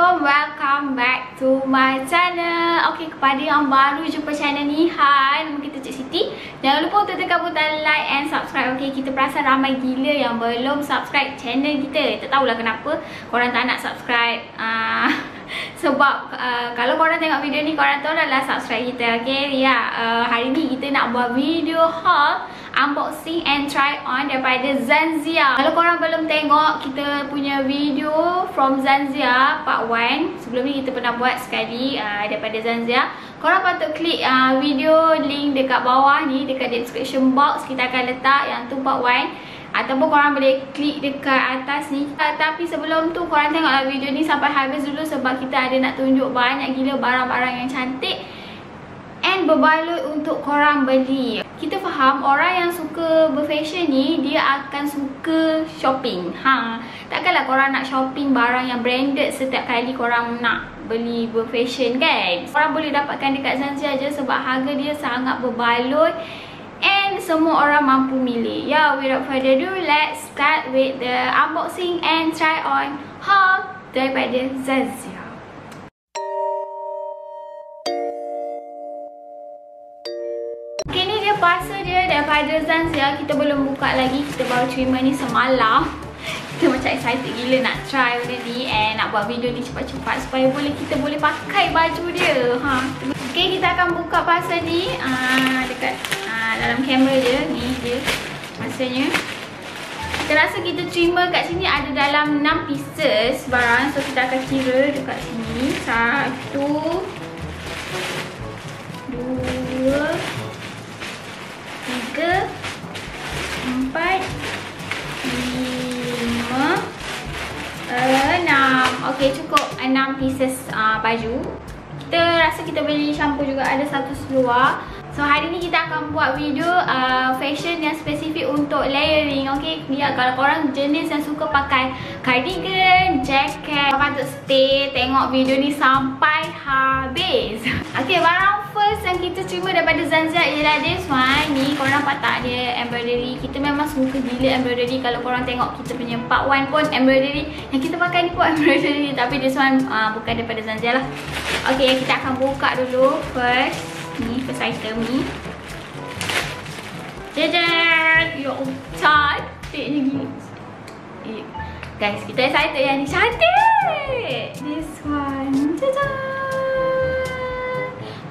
Assalamualaikum, welcome back to my channel. Okay, kepada yang baru jumpa channel ni, hai, nama kita Cik Siti. Jangan lupa untuk tekan butang like and subscribe. Okay, kita perasan ramai gila yang belum subscribe channel kita. Tak tahulah kenapa korang tak nak subscribe. Sebab kalau korang tengok video ni, korang tahu dah subscribe kita. Okay, ya, hari ni kita nak buat video haul, unboxing and try on daripada ZANZEA. Kalau korang belum tengok kita punya video from ZANZEA part 1, sebelum ni kita pernah buat sekali daripada ZANZEA, korang patut klik video link dekat bawah ni, dekat description box. Kita akan letak yang tu part 1, ataupun korang boleh klik dekat atas ni. Tapi sebelum tu korang tengoklah video ni sampai habis dulu, sebab kita ada nak tunjuk banyak gila barang-barang yang cantik and berbaloi untuk korang beli. Kita faham orang yang suka berfashion ni, dia akan suka shopping. Takkanlah korang nak shopping barang yang branded setiap kali korang nak beli berfashion, kan? Korang boleh dapatkan dekat ZANZEA je sebab harga dia sangat berbaloi and semua orang mampu milih. Yeah, without further ado, let's start with the unboxing and try on haul daripada ZANZEA. Okay, ni dia parcel dia daripada ZANZEA. Kita belum buka lagi, kita baru terima ni semalam. Kita macam excited gila nak try benda ni and nak buat video ni cepat-cepat supaya kita boleh pakai baju dia. Okay, kita akan buka parcel ni dekat dalam kamera je. Ni dia parcelnya. Kita rasa kita terima kat sini ada dalam 6 pieces barang. So kita akan kira dekat sini. 1, 2, 3, 4, 5, 6. Okay, cukup 6 pieces baju. Kita rasa kita beli shampoo juga, ada satu seluar. So hari ni kita akan buat video fashion yang spesifik untuk layering. Okay, biar kalau korang jenis yang suka pakai cardigan, jacket, korang patut stay tengok video ni sampai habis. Okay, barang first yang kita terima daripada ZANZEA ialah this one. Ni korang patak dia embroidery. Kita memang suka gila embroidery. Kalau korang tengok kita punya part 1 pun embroidery. Yang kita pakai ni pun embroidery, tapi this one bukan daripada ZANZEA lah. Okay, kita akan buka dulu first. Ni first item ni. Jajan! Ya Allah, cantiknya gila. Guys, kita excited yang ni. Cantik! This one. Jajan!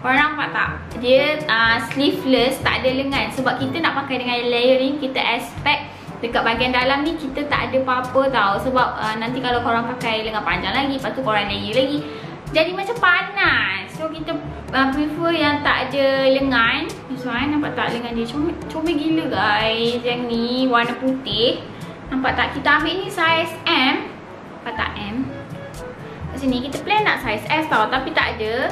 Korang nampak tak? Dia sleeveless, tak ada lengan. Sebab kita nak pakai dengan layering, kita expect dekat bahagian dalam ni kita tak ada apa-apa tau. Sebab nanti kalau korang pakai lengan panjang lagi, lepas tu korang layer lagi, jadi macam panas. So kita prefer yang tak ada lengan. This one, nampak tak lengan dia? Comel gila guys. Yang ni warna putih. Nampak tak? Kita ambil ni size M. Nampak tak M? Kat sini kita plan nak size S tau, tapi tak ada.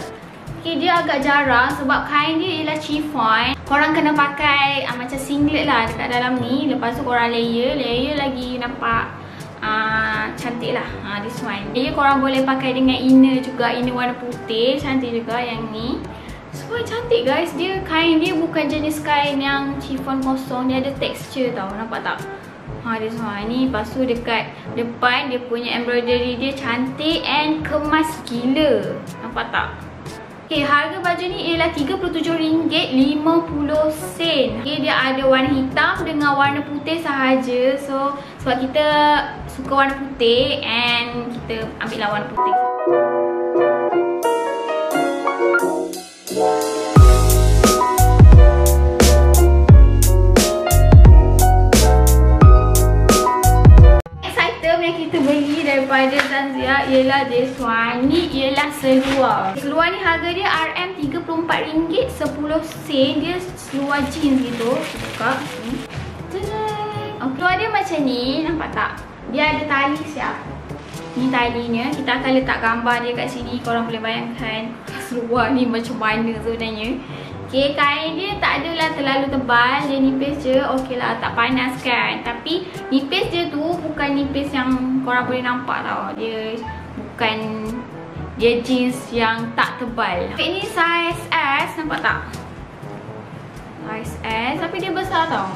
Okay, dia agak jarang sebab kain dia ialah chiffon. Korang kena pakai macam singlet lah dekat dalam ni. Lepas tu korang layer lagi, nampak cantik lah. This one. Jadi korang boleh pakai dengan inner juga. Inner warna putih, cantik juga yang ni. So cantik guys. Dia kain dia bukan jenis kain yang chiffon kosong. Dia ada texture tau. Nampak tak? This one ni. Lepas tu dekat depan dia punya embroidery dia cantik and kemas gila. Nampak tak? Okay, harga baju ni ialah RM37.50. Okay, dia ada warna hitam dengan warna putih sahaja. So, sebab kita suka warna putih and kita ambil lah warna putih. Yang kita beli daripada ZANZEA ialah this one. Ni ialah seluar. Seluar ni harga dia RM34.10. Dia seluar jeans gitu. Kita buka ni. Seluar dia macam ni. Nampak tak? Dia ada tali siap. Ni talinya. Kita akan letak gambar dia kat sini. Korang boleh bayangkan seluar ni macam mana sebenarnya. Okay, kain dia tak adalah terlalu tebal. Dia nipis je. Okay lah, tak panas kan. Tapi nipis dia tu bukan nipis yang korang boleh nampak tau. Dia bukan, dia jeans yang tak tebal. Okay, ni size S. Nampak tak? Size S. Tapi dia besar tau.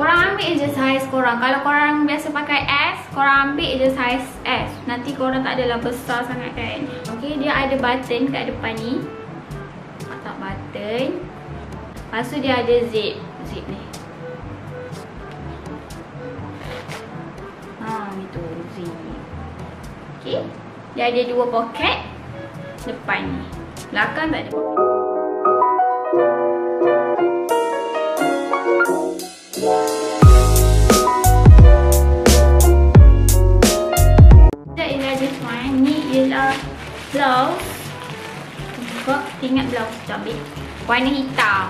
Korang ambil je saiz korang. Kalau korang biasa pakai S, korang ambil je saiz S. Nanti korang tak adalah besar sangat kan. Okay, dia ada button kat depan ni. Letak button. Lepas tu dia ada zip. Zip ni. Itu zip. Okay. Dia ada 2 poket. Depan ni. Belakang tak ada poket. Blouse. Buka, kita ingat blouse kita ambil warna hitam.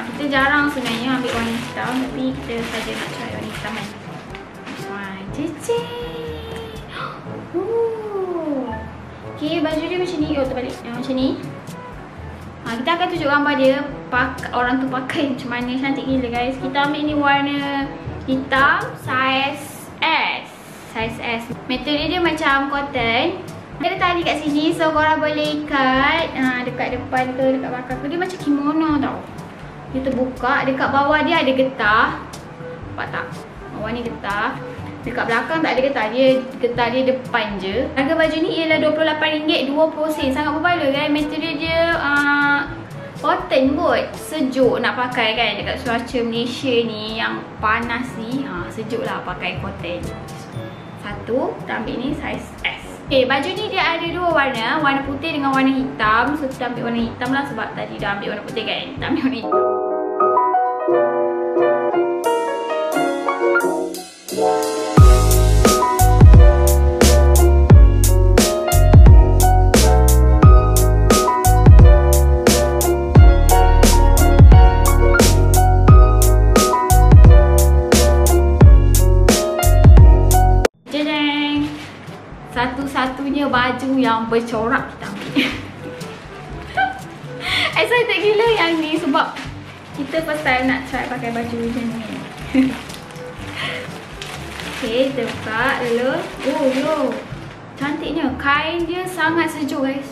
Kita jarang sebenarnya ambil warna hitam, tapi kita saja nak try warna hitam kan. This one. Cicik. Okay, baju dia macam ni. Oh, terbalik. Macam ni. Kita akan tunjuk gambar dia. Orang tu pakai macam mana. Cantik gila guys. Kita ambil ni warna hitam. Saiz S. Saiz S. Material dia macam cotton. Dia ada tali kat sini, so korang boleh ikat dekat depan ke, dekat belakang ke. Dia macam kimono tau. Dia terbuka, dekat bawah dia ada getah. Nampak tak? Bawah ni getah. Dekat belakang tak ada getah, dia getah dia depan je. Harga baju ni ialah RM28.20. Sangat berbaloi kan. Material dia cotton kot. Sejuk nak pakai kan. Dekat cuaca Malaysia ni yang panas ni, sejuk lah pakai cotton. Satu, kita ambil ni saiz S. Okay, baju ni dia ada 2 warna. Warna putih dengan warna hitam. So kita ambil warna hitam lah sebab tadi dah ambil warna putih kan. Kita ambil warna hitam. Satu-satunya baju yang bercorak kita ambil. Excited gila yang ni sebab kita first time nak try pakai baju macam ni. Okay, kita buka dulu. Oh, yo. Cantiknya. Kain dia sangat sejuk guys.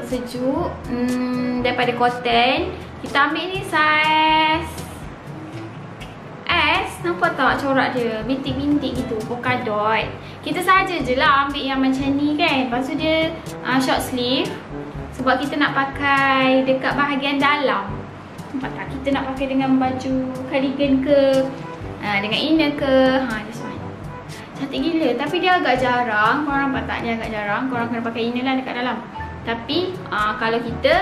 Sejuk. Daripada cotton. Kita ambil ni saiz S. Nampak tak corak dia? Bintik-bintik gitu. Polka dot. Kita saja je lah ambil yang macam ni kan. Lepas tu dia short sleeve. Sebab kita nak pakai dekat bahagian dalam. Nampak tak? Kita nak pakai dengan baju cardigan ke, dengan inner ke. This one. Cantik gila. Tapi dia agak jarang. Korang nampak tak? Dia agak jarang. Korang kena pakai inner lah dekat dalam. Tapi kalau kita,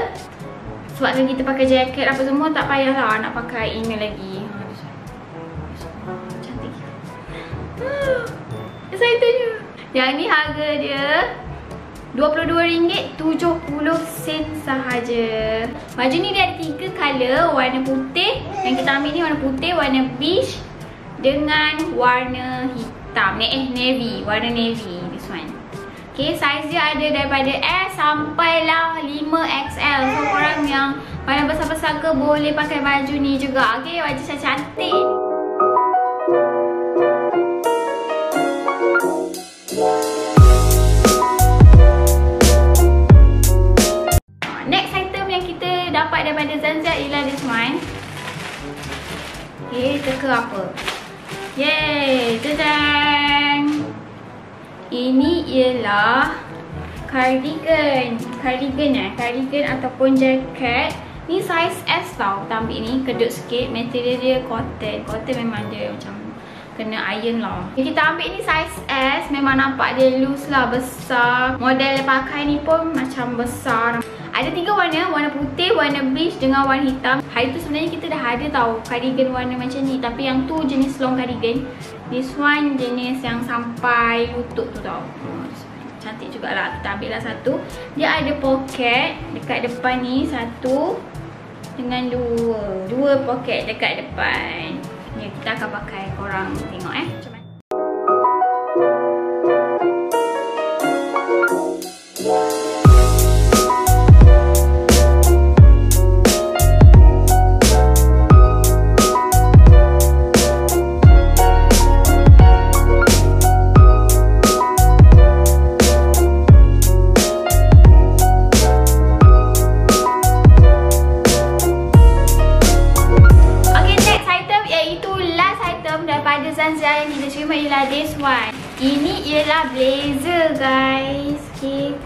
sebab kita pakai jaket apa semua, tak payahlah nak pakai inner lagi. Cantik gila. Excitednya. Yang ni harga dia RM22.70 sahaja. Baju ni dia ada 3 color. Warna putih. Yang kita ambil ni warna putih, warna beige dengan warna hitam. Navy. Warna navy. This one. Okay, saiz dia ada daripada S sampailah 5XL. So korang yang badan besar-besar ke boleh pakai baju ni juga. Okay, baju cantik. Next item yang kita dapat daripada ZANZEA ialah this one. Okay, teka apa? Yeay, tadang! Ini ialah cardigan. Cardigan ataupun jaket. Ni saiz S tau. Kita ambil ni, kedut sikit. Material dia cotton. Cotton memang dia macam kena iron lah. Okay, kita ambil ni saiz S. Memang nampak dia loose lah, besar. Model pakai ni pun macam besar. Ada 3 warna. Warna putih, warna beige dengan warna hitam. Hari tu sebenarnya kita dah ada tau cardigan warna macam ni. Tapi yang tu jenis long cardigan. This one jenis yang sampai lutut tu tau. Cantik jugalah. Kita ambil lah satu. Dia ada poket dekat depan ni. Satu dengan dua poket dekat depan. Ya, kita akan pakai. Korang tengok macam mana.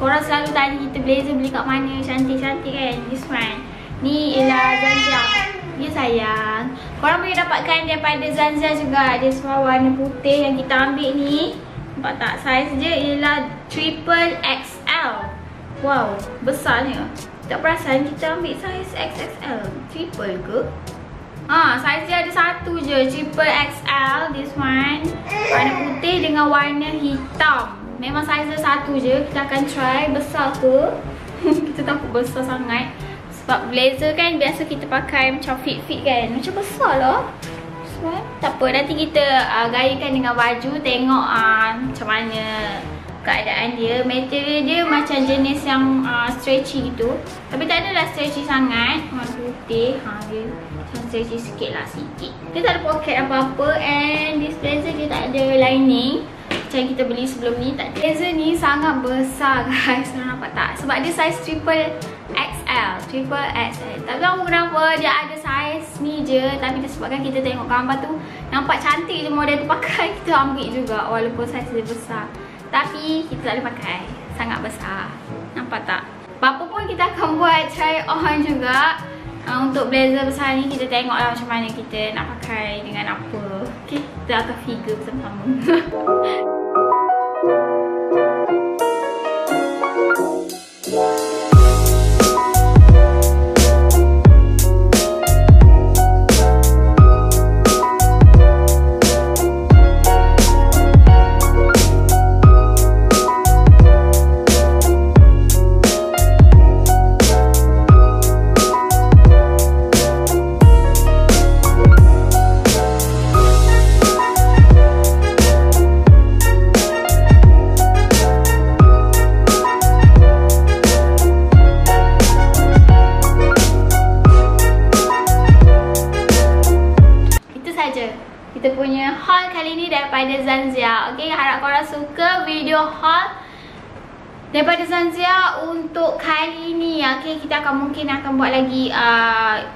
Korang selalu tanya kita blazer beli kat mana, cantik-cantik kan. This one. Ni ialah ZANZEA. Ya sayang. Korang boleh dapatkan daripada ZANZEA juga. Dia semua warna putih yang kita ambil ni. Nampak tak? Saiz dia ialah triple XL. Wow, besarnya. Tak perasan kita ambil saiz XXL. Triple ke? Saiz dia ada satu je, triple XL. This one warna putih dengan warna hitam. Memang saiz dia satu je. Kita akan try besar ke. Kita takut besar sangat. Sebab blazer kan biasa kita pakai macam fit-fit kan. Macam besar lah. This one tak apa, nanti kita gayakan dengan baju. Tengok macam mana keadaan dia. Material dia macam jenis yang stretchy gitu. Tapi tak adalah stretchy sangat. Warna putih. Dia macam stretchy sikit lah, sikit. Dia tak ada pocket apa-apa. And this blazer dia tak ada lining macam yang kita beli sebelum ni. Tak ada. Blazer ni sangat besar guys. Korang nampak tak? Sebab dia saiz triple XL. Triple XL. Tak tahu kenapa dia ada saiz ni je. Tapi disebabkan kita tengok gambar tu nampak cantik je model tu pakai, kita ambil juga walaupun saiz dia besar. Tapi kita tak boleh pakai, sangat besar. Nampak tak? Apa pun kita akan buat try on juga. Untuk blazer besar ni kita tengoklah macam mana kita nak pakai dengan apa. Okay, kita akan figure bersama-sama. Kita punya haul kali ni daripada ZANZEA. Okay, harap korang suka video haul daripada ZANZEA untuk kali ni. Okay, kita mungkin akan buat lagi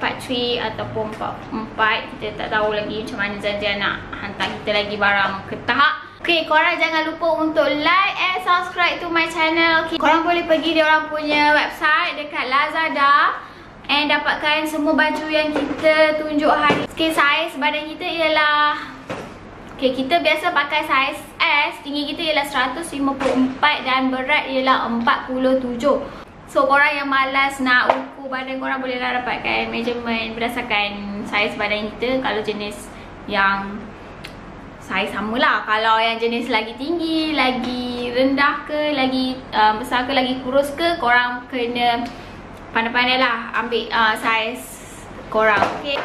part 3 ataupun part 4. Kita tak tahu lagi macam mana ZANZEA nak hantar kita lagi barang ke tak. Okay, korang jangan lupa untuk like and subscribe to my channel. Okay, korang boleh pergi diorang punya website dekat LAZADA and dapatkan semua baju yang kita tunjuk hari. Okay, saiz badan kita ialah, okay, kita biasa pakai saiz S. Tinggi kita ialah 154 dan berat ialah 47. So korang yang malas nak ukur badan, korang bolehlah dapatkan measurement berdasarkan saiz badan kita. Kalau jenis yang saiz samalah. Kalau yang jenis lagi tinggi, lagi rendah ke, lagi besar ke, lagi kurus ke, korang kena pandai-pandai lah ambil saiz korang. Okay,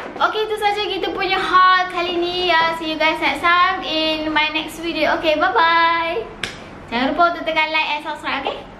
itu saja kita punya haul kali ni. See you guys next time in my next video. Okay, bye bye. Jangan lupa untuk tekan like and subscribe. Okay.